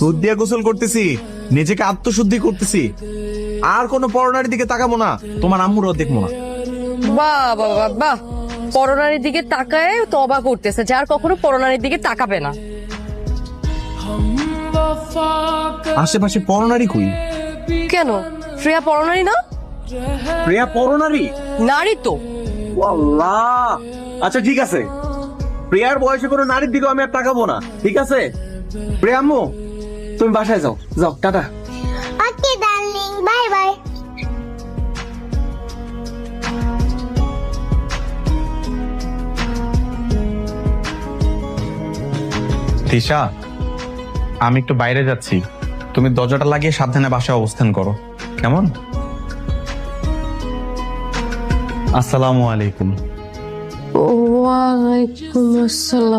দুধ দিয়ে গোসল করতেছি, নিজেকে আত্মশুদ্ধি করতেছি, আর কোনো পরনারীর দিকে তাকাবো না, তোমার আম্মুরও দেখবো না। বাহ বাহ বাহ বাহ, পরনারীর দিকে তাকায় তবা করতেছে, যার কখনো পরনারীর দিকে তাকাবে না। আশেপাশে পরনারী কই? কেন, শ্রেয়া পরনারী না? প্রিয়া পরনারী? নারী তো। আল্লাহ, আচ্ছা ঠিক আছে, প্রিয়ার বয়সে কোনো নারীর দিকেও আমি আর তাকাবো না, ঠিক আছে? প্রিয়া আম্মু, তুমি বাসায় যাও, যাও, টাটা। ওকে ডার্লিং, বাই বাই। তিশা, আমি একটু বাইরে যাচ্ছি, তুমি দরজাটা লাগিয়ে সাবধানে বাসায় অবস্থান করো, কেমন? আসসালামু আলাইকুম। ওয়ালাইকুম আসসালাম।